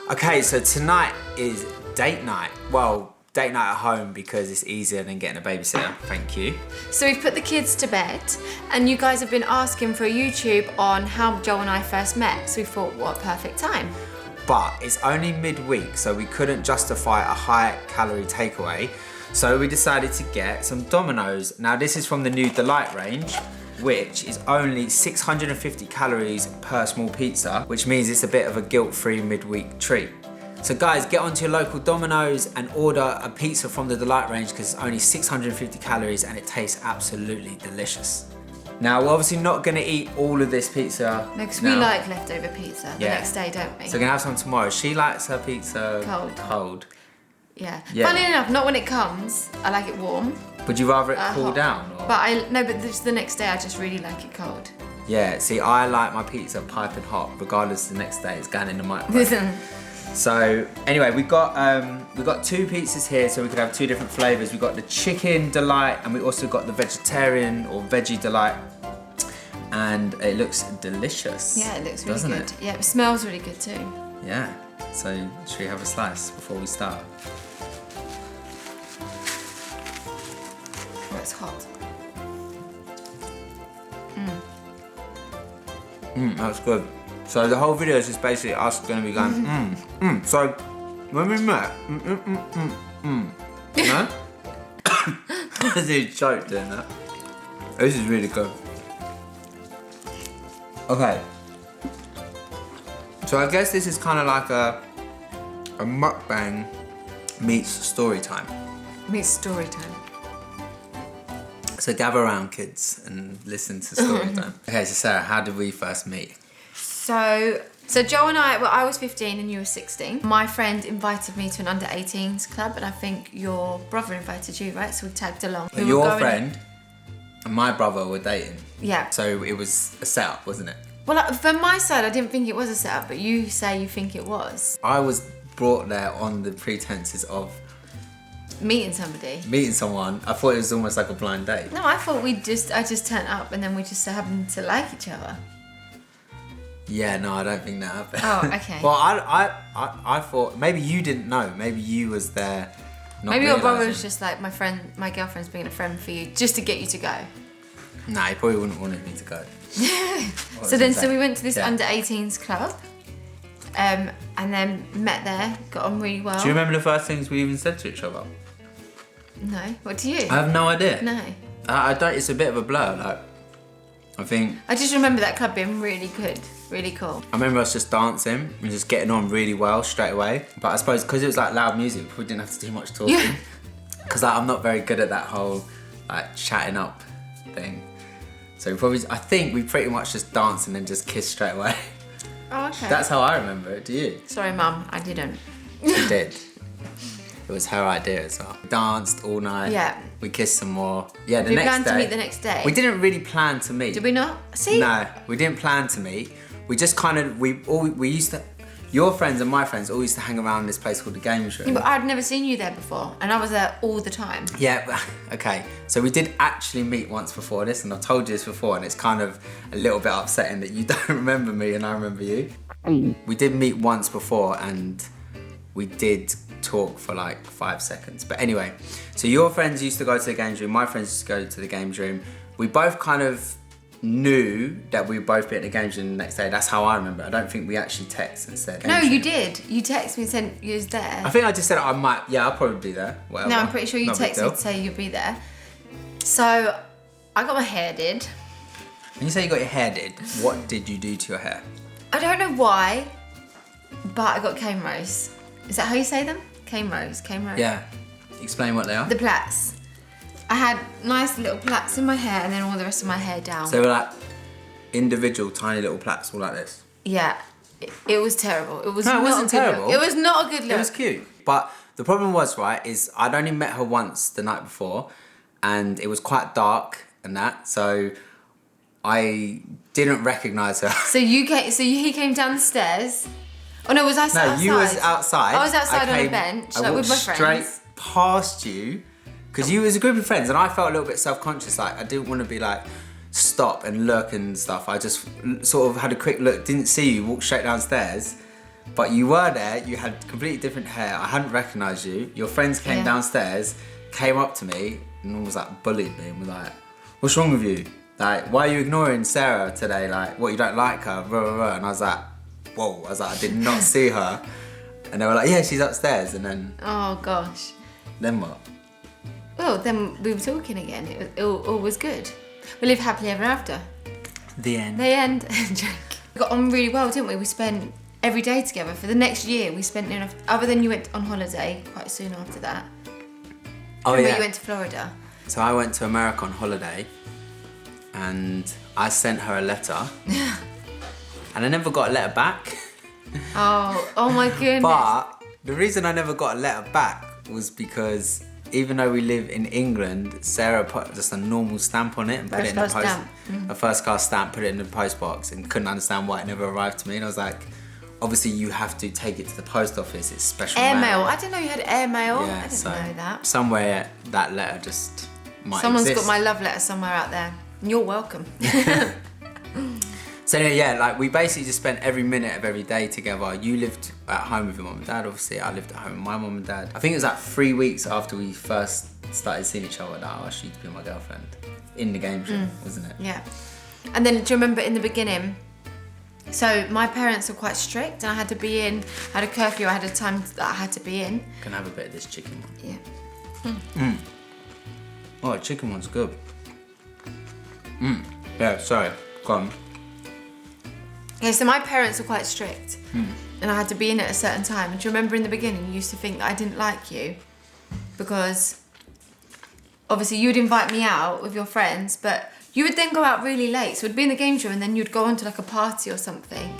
Okay, so tonight is date night. Well, date night at home because it's easier than getting a babysitter. Thank you. So we've put the kids to bed and you guys have been asking for a YouTube on how Joel and I first met. So we thought, what a perfect time. But it's only midweek, so we couldn't justify a high calorie takeaway. So we decided to get some Domino's. Now this is from the new Delight range, which is only 650 calories per small pizza, which means it's a bit of a guilt-free midweek treat. So guys, get onto your local Domino's and order a pizza from the Delight range because it's only 650 calories and it tastes absolutely delicious. Now, we're obviously not gonna eat all of this pizza. Because we like leftover pizza the next day, don't we? So we're gonna have some tomorrow. She likes her pizza cold. Yeah. Funny enough, not when it comes. I like it warm. Would you rather it cool down? Or? But the next day I just really like it cold. Yeah, see, I like my pizza piping hot, regardless the next day it's going in the microwave. So anyway, we got two pizzas here, so we could have two different flavors. We got the chicken delight, and we also got the vegetarian or veggie delight, and it looks delicious. Yeah, it looks really doesn't good. It? Yeah, it smells really good too. Yeah. So should we have a slice before we start? Oh, it's hot. That's good. So the whole video is just basically us going to be going, So when we met, No? I did choke doing that. This is really good. Okay. So I guess this is kind of like a mukbang meets story time. Meets story time. So gather around, kids, and listen to story time. Okay, so Sarah, how did we first meet? So Joe and I was 15 and you were 16. My friend invited me to an under 18s club and I think your brother invited you, right? So we tagged along. Your friend and my brother were dating. Yeah. So it was a setup, wasn't it? Well, from my side, I didn't think it was a setup, but you say you think it was. I was brought there on the pretenses of meeting somebody. Meeting someone. I thought it was almost like a blind date. No, I thought I just turned up and then we just so happened to like each other. Yeah, no, I don't think that happened. Oh, okay. Well, I thought maybe you didn't know. Maybe you was there. Maybe your brother was just like my girlfriend's being a friend for you, just to get you to go. Nah, he probably wouldn't wanted me to go. So we went to this under 18s club, and then met there, got on really well. Do you remember the first things we even said to each other? No. What do you? I have no idea. No. I don't. It's a bit of a blur. Like, I think. I just remember that club being really good, really cool. I remember us just dancing and just getting on really well straight away. But I suppose because it was like loud music, we didn't have to do much talking. Yeah. Because like, I'm not very good at that whole like chatting up thing. So I think we pretty much just danced and then just kissed straight away. Oh, okay. That's how I remember it. Do you? Sorry, Mum, I didn't. She did. It was her idea as well. We danced all night. Yeah. We kissed some more. Yeah, the We next day. planned to meet the next day. We didn't really plan to meet. Did we not? See? No, we didn't plan to meet. We just kind of, we used to, your friends and my friends all used to hang around this place called the Games Room. Yeah, but I'd never seen you there before, and I was there all the time. Yeah, but, okay. So we did actually meet once before this, and I've told you this before, and it's kind of a little bit upsetting that you don't remember me and I remember you. We did meet once before, and we did talk for like 5 seconds. But anyway, so your friends used to go to the Games Room, my friends used to go to the Games Room. We both kind of knew that we would both be at the Games Room the next day. That's how I remember. I don't think we actually texted and said. No, you did. You texted me and said you was there. I think I just said I'll probably be there. Whatever. No, I'm pretty sure you texted me to say you'd be there. So I got my hair did. When you say you got your hair did, what did you do to your hair? I don't know why, but I got cane rows. Is that how you say them? Cane rows. Yeah. Explain what they are. The plaits. I had nice little plaits in my hair and then all the rest of my hair down. So they were like individual tiny little plaits all like this? Yeah. It was terrible. It was no, it not wasn't a good terrible. Look. It was not a good look. It was cute. But the problem was, right, is I'd only met her once the night before and it was quite dark and that, so I didn't recognise her. So he came down the stairs. Oh no, was I outside? No, you was outside. I was outside on a bench, like with my friends. I walked straight past you, because you was a group of friends, and I felt a little bit self-conscious. Like I didn't want to be like stop and look and stuff. I just sort of had a quick look, didn't see you, walked straight downstairs, But you were there, you had completely different hair, I hadn't recognised you. Your friends came downstairs, came up to me and almost like bullied me and was like, what's wrong with you? Like, why are you ignoring Sarah today? Like, what, you don't like her? Blah, blah, blah. And I was like, whoa, I was like, I did not see her. And they were like, yeah, she's upstairs. And then... Oh, gosh. Then what? Well, then we were talking again. It all was good. We lived happily ever after. The end. The end. We got on really well, didn't we? We spent every day together. For the next year, we spent enough... Other than you went on holiday quite soon after that. Oh, Remember yeah. you went to Florida. So I went to America on holiday and I sent her a letter. And I never got a letter back. Oh my goodness. But the reason I never got a letter back was because even though we live in England, Sarah put just a normal stamp on it and put it in the post. Stamp. A first class stamp, put it in the post box and couldn't understand why it never arrived to me. And I was like, obviously you have to take it to the post office, it's special Airmail. I didn't know you had airmail. Yeah, I didn't know that. Somewhere that letter just might Someone's exist. got my love letter somewhere out there. You're welcome. So yeah, like we basically just spent every minute of every day together. You lived at home with your mum and dad, obviously. I lived at home with my mum and dad. I think it was like 3 weeks after we first started seeing each other that I asked you to be my girlfriend. In the game show, wasn't it? Yeah. And then do you remember in the beginning, so my parents were quite strict and I had to be in, I had a curfew, I had a time that I had to be in. Can I have a bit of this chicken one? Yeah. Oh, the chicken one's good. Yeah, sorry, go on. Okay, so my parents were quite strict and I had to be in at a certain time. And do you remember in the beginning you used to think that I didn't like you because obviously you'd invite me out with your friends, but you would then go out really late. So we'd be in the game show and then you'd go on to like a party or something.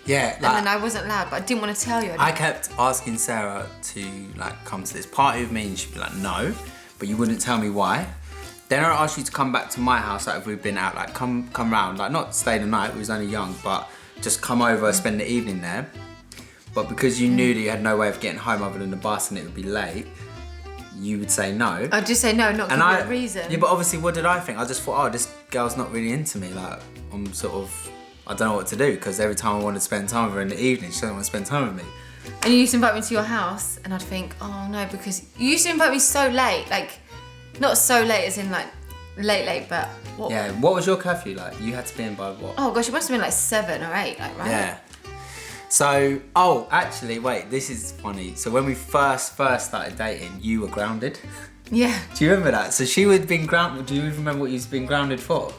Yeah, And then I wasn't allowed, but I didn't want to tell you. I kept asking Sarah to like come to this party with me and she'd be like, no, but you wouldn't tell me why. Then I asked you to come back to my house, like if we'd been out, like come round, like not stay the night, we was only young, but just come over, spend the evening there. But because you knew that you had no way of getting home other than the bus and it would be late, you would say no. I'd just say no, not give you a reason. Yeah, but obviously what did I think? I just thought, oh, this girl's not really into me, like I'm sort of, I don't know what to do, because every time I want to spend time with her in the evening, she doesn't want to spend time with me. And you used to invite me to your house and I'd think, oh no, because you used to invite me so late, like, not so late as in like late, but what? Yeah, what was your curfew like? You had to be in by what? Oh gosh, it must have been like 7 or 8, like, right? Yeah. So, oh, actually, wait, this is funny. So when we first started dating, you were grounded. Yeah. Do you remember that? So she would have been grounded. Do you even remember what you've been grounded for?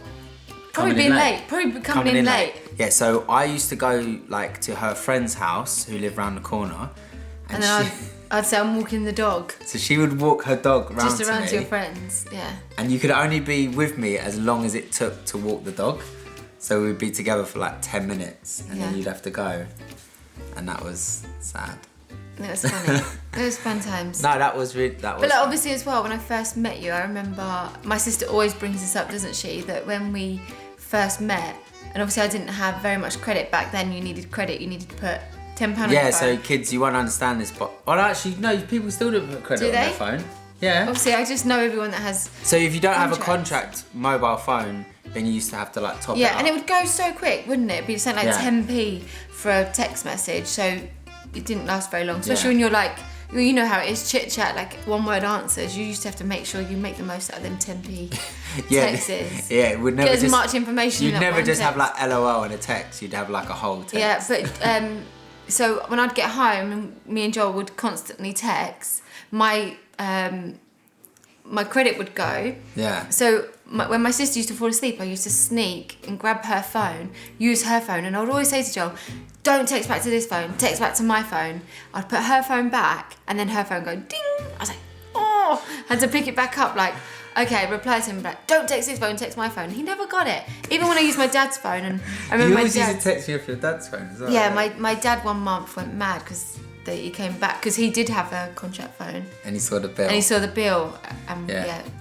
Probably being late. Probably coming in late. Yeah, so I used to go like to her friend's house who lived round the corner. And then I'd say I'm walking the dog. So she would walk her dog round just around to to your friends, yeah. And you could only be with me as long as it took to walk the dog. So we'd be together for like 10 minutes and then you'd have to go. And that was sad. It was funny. It was fun times. No, that was really, that was But like, obviously as well, when I first met you, I remember, my sister always brings this up, doesn't she? That when we first met, and obviously I didn't have very much credit back then, you needed credit, you needed to put £10 on your phone. so kids, you won't understand this, but well, actually, no, people still do put credit on their phone. Yeah. Obviously, I just know everyone that has. So if you don't have a contract mobile phone, then you used to have to like top it up. Yeah, and it would go so quick, wouldn't it? It'd be sent like 10p for a text message, so it didn't last very long. Especially when you're like, you know how it is, chit chat, like one word answers. You used to have to make sure you make the most out of them 10p texts. Yeah, it would never get as much information. You'd in never just text. have like LOL and a text. You'd have like a whole text. Yeah, but so when I'd get home and me and Joel would constantly text, my credit would go. Yeah. So when my sister used to fall asleep, I used to sneak and grab her phone, use her phone, and I would always say to Joel, don't text back to this phone, text back to my phone. I'd put her phone back and then her phone go ding. I was like, oh, had to pick it back up like, okay, reply to him back, don't text this phone, text my phone. He never got it. Even when I used my dad's phone, and I remember you my always dad... used to text me off your dad's phone as well. Yeah, my dad 1 month went mad because he came back, because he did have a contract phone. And he saw the bill. And he saw the bill and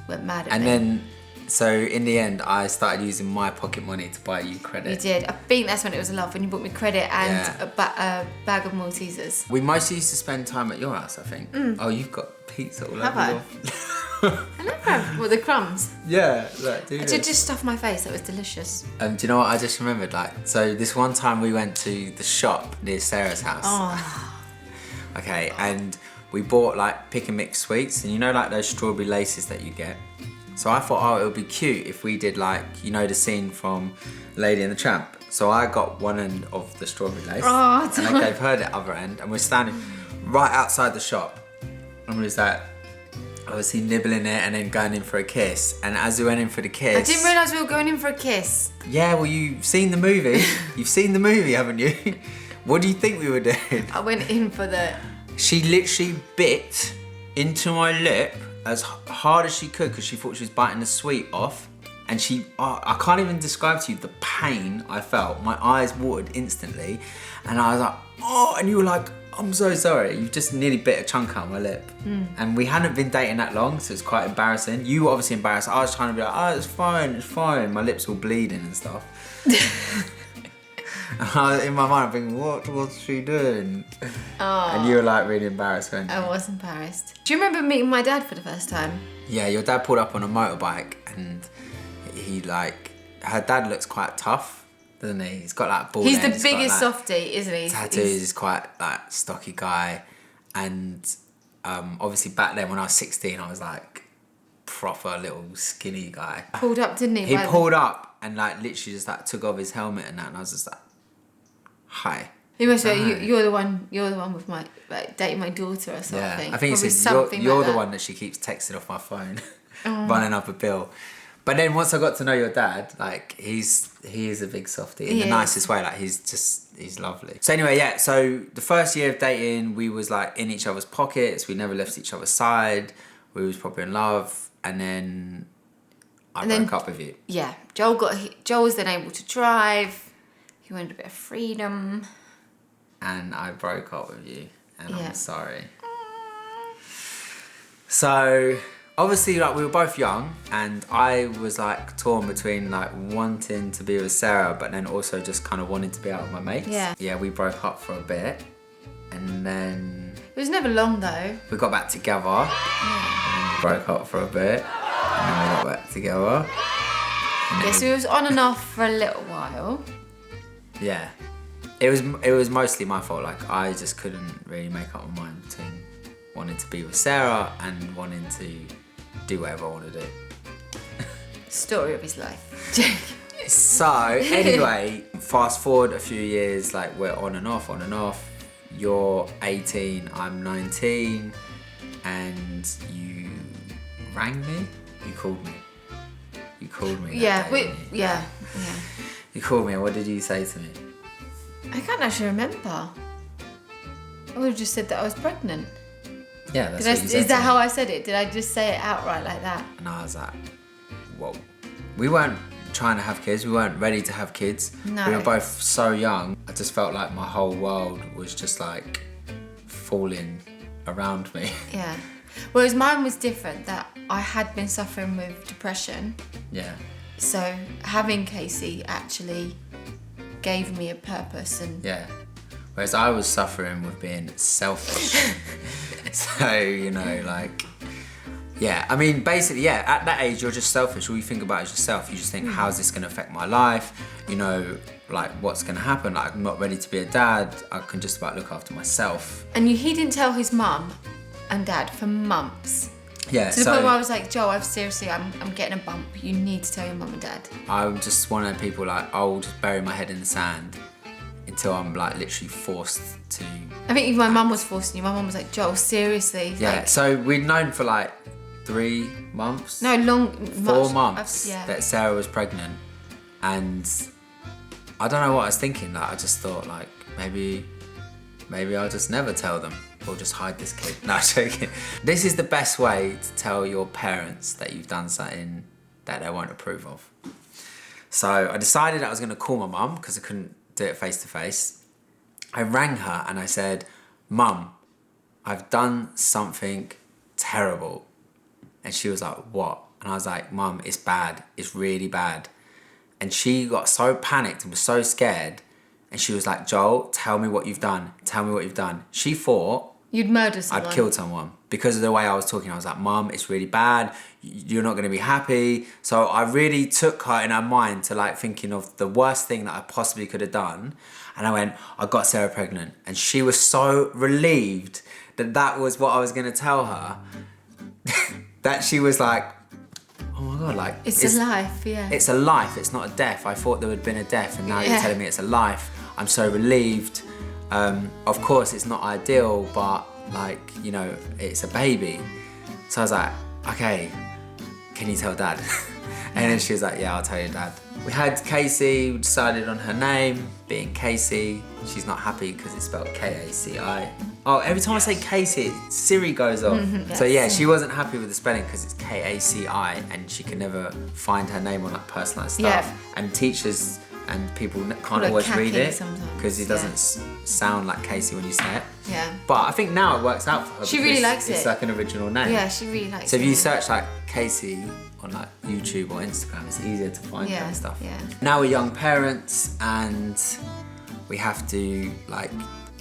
went mad at me. And then, so in the end, I started using my pocket money to buy you credit. You did. I think that's when it was a love, when you bought me credit and a bag of Maltesers. We mostly used to spend time at your house, I think. Oh, you've got pizza all Have over I? your... I never have, well, the crumbs. Yeah, look, do I this. did just stuff my face, that was delicious. Do you know what I just remembered? Like, so this one time we went to the shop near Sarah's house. Oh. Okay, and we bought like pick and mix sweets, and you know like those strawberry laces that you get. So I thought, oh, it would be cute if we did like, you know, the scene from Lady and the Tramp. So I got one end of the strawberry lace, Oh, and I gave her the other end, and we're standing right outside the shop, and we was like, obviously nibbling it and then going in for a kiss. And as we went in for the kiss, I didn't realise we were going in for a kiss. yeah, well, you've seen the movie. You've seen the movie, haven't you? What do you think we were doing? I went in for the... She literally bit into my lip as hard as she could because she thought she was biting the sweet off. And I can't even describe to you the pain I felt. My eyes watered instantly. And I was like, oh, and you were like, I'm so sorry. You just nearly bit a chunk out of my lip. And we hadn't been dating that long, so it's quite embarrassing. You were obviously embarrassed. I was trying to be like, oh, it's fine. My lips were bleeding and stuff. And I was, in my mind, I'm thinking, what's she doing? Oh. And you were like really embarrassed, weren't you? I was embarrassed. Do you remember meeting my dad for the first time? Yeah, your dad pulled up on a motorbike and her dad looks quite tough, doesn't he? He's got like bald He's head, the biggest got, like, softie, isn't he? tattoos, he's quite like stocky guy. And obviously back then when I was 16, I was like proper little skinny guy. Pulled up, didn't he? He pulled up and like literally just like took off his helmet and that, and I was just like, hi. He must be like, you're the one with my, like, dating my daughter or something. Yeah, I think he Probably said something you're like the that. one that she keeps texting off my phone, running up a bill. But then once I got to know your dad, like he is a big softie in the nicest way. Like he's lovely. So anyway, yeah. So the first year of dating, we was like in each other's pockets. We never left each other's side. We was probably in love, and then I broke up with you. Yeah, Joel was then able to drive. He wanted a bit of freedom. And I broke up with you, and Yeah. I'm sorry. So obviously, like we were both young, and I was like torn between like wanting to be with Sarah, but then also just kind of wanting to be out with my mates. Yeah. Yeah, we broke up for a bit, and then It was never long though. we got back together. And we broke up for a bit, and then we got back together. Yeah, so it was on and off for a little while. Yeah, it was mostly my fault. Like I just couldn't really make up my mind between wanting to be with Sarah and wanting to do whatever I want to do. Story of his life. So anyway, fast forward a few years, like we're on and off. You're 18, I'm 19, and you rang me. You called me. Yeah, that day, didn't you? yeah. You called me, and what did you say to me? I can't actually remember. I would have just said that I was pregnant. Yeah, that's what you said Is to that me. how I said it? Did I just say it outright like that? And I was like, whoa. We weren't trying to have kids. We weren't ready to have kids. No. We were both so young. I just felt like my whole world was just like falling around me. Yeah. Whereas mine was different, that I had been suffering with depression. Yeah. So having Casey actually gave me a purpose and Yeah. Whereas I was suffering with being selfish. So, you know, like, yeah. I mean, basically, yeah, at that age, you're just selfish. All you think about is yourself. You just think, how's this going to affect my life? You know, like, what's going to happen? Like, I'm not ready to be a dad. I can just about look after myself. And he didn't tell his mum and dad for months. Yeah, To the point where I was like, Joel, I'm getting a bump. You need to tell your mum and dad. I'm just one of the people like, I'll just bury my head in the sand until I'm like literally forced to. I think even my mum was forcing you. My mum was like, Joel, seriously. Yeah, Like, so we'd known for like 3 months. no, Four much- months yeah. that Sarah was pregnant, and I don't know what I was thinking. Like I just thought like maybe I'll just never tell them or just hide this kid. No, I'm joking. This is the best way to tell your parents that you've done something that they won't approve of. So I decided I was going to call my mum because I couldn't do it face to face. I rang her and I said, Mum, I've done something terrible. And she was like, what? And I was like, Mum, it's bad. It's really bad. And she got so panicked and was so scared. And she was like, Joel, tell me what you've done. Tell me what you've done. She thought You'd murder someone. I'd killed someone. Because of the way I was talking, I was like, Mum, it's really bad. You're not going to be happy. So I really took her in her mind to like thinking of the worst thing that I possibly could have done. And I went, I got Sarah pregnant. And she was so relieved that that was what I was going to tell her. That she was like, oh my God, like... It's a life, yeah. It's a life, it's not a death. I thought there would have been a death and now you're telling me it's a life. I'm so relieved. Of course, it's not ideal, but like, you know, it's a baby. So I was like, okay, can you tell Dad? And then she was like, yeah, I'll tell your dad. We had Casey, we decided on her name, being Casey. She's not happy because it's spelled K-A-C-I. Oh, every time I say Casey, Siri goes off. So yeah, she wasn't happy with the spelling because it's K-A-C-I and she can never find her name on like personalised stuff. Yeah. And teachers and people can't Like always read it sometimes, because it doesn't sound like Casey when you say it. Yeah. But I think now it works out for her. She really likes It's it. like an original name. Yeah, she really likes it. So if you search like Casey on like YouTube or Instagram, it's easier to find her and stuff. Yeah. Now we're young parents and we have to like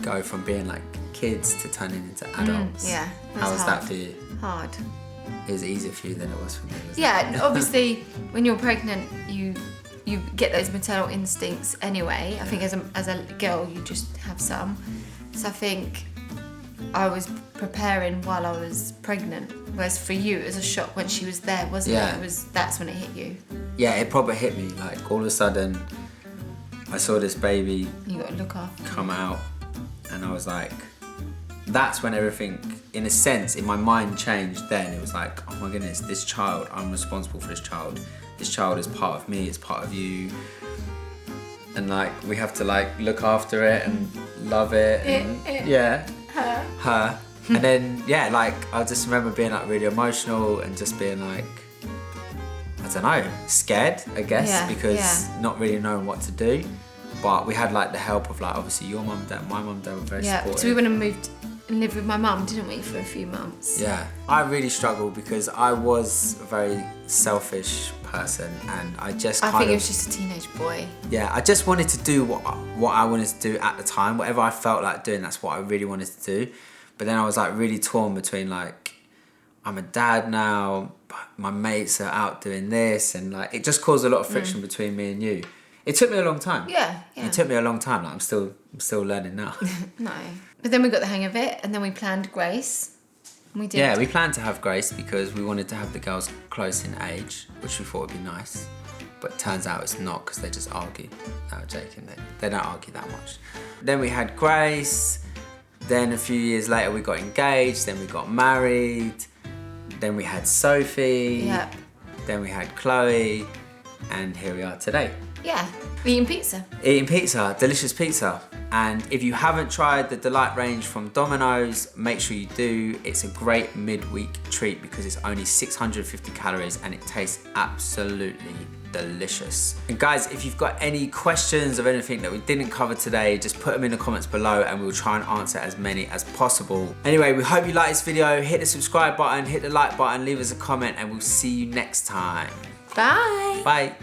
go from being like kids to turning into adults. Yeah. How was that for you? Hard. It was easier for you than it was for me. wasn't Yeah, it? obviously when you're pregnant you get those maternal instincts anyway. I think as a girl you just have some. So I think I was preparing while I was pregnant. Whereas for you it was a shock when she was there, wasn't it? That's when it hit you. Yeah, it probably hit me. Like all of a sudden I saw this baby You got to look after. come out and I was like, that's when everything, in a sense, in my mind changed then. It was like, oh my goodness, this child, I'm responsible for this child. This child is part of me, it's part of you. And like, we have to like look after it and love it. And, yeah. Her. And then, yeah, like, I just remember being like really emotional and just being like, I don't know, scared, I guess, because not really knowing what to do. But we had like the help of like, obviously your mum and dad, my mum and dad were very supportive. So we went and moved and lived with my mum, didn't we, for a few months? Yeah, I really struggled because I was a very selfish person and I just I think it was just a teenage boy. Yeah, I just wanted to do what I wanted to do at the time. Whatever I felt like doing, that's what I really wanted to do. But then I was like really torn between like, I'm a dad now, but my mates are out doing this and like, it just caused a lot of friction between me and you. It took me a long time. Yeah. It took me a long time. Like I'm still learning now. No. But then we got the hang of it and then we planned Grace. And we did. Yeah, we planned to have Grace because we wanted to have the girls close in age, which we thought would be nice. But it turns out it's not because they just argue. No, I'm joking. They don't argue that much. Then we had Grace. Then a few years later we got engaged. Then we got married. Then we had Sophie. Yeah. Then we had Chloe. And here we are today. Yeah, eating pizza. Eating pizza, delicious pizza. And if you haven't tried the Delight range from Domino's, make sure you do. It's a great midweek treat because it's only 650 calories and it tastes absolutely delicious. And guys, if you've got any questions of anything that we didn't cover today, just put them in the comments below and we'll try and answer as many as possible. Anyway, we hope you like this video. Hit the subscribe button, hit the like button, leave us a comment and we'll see you next time. Bye. Bye.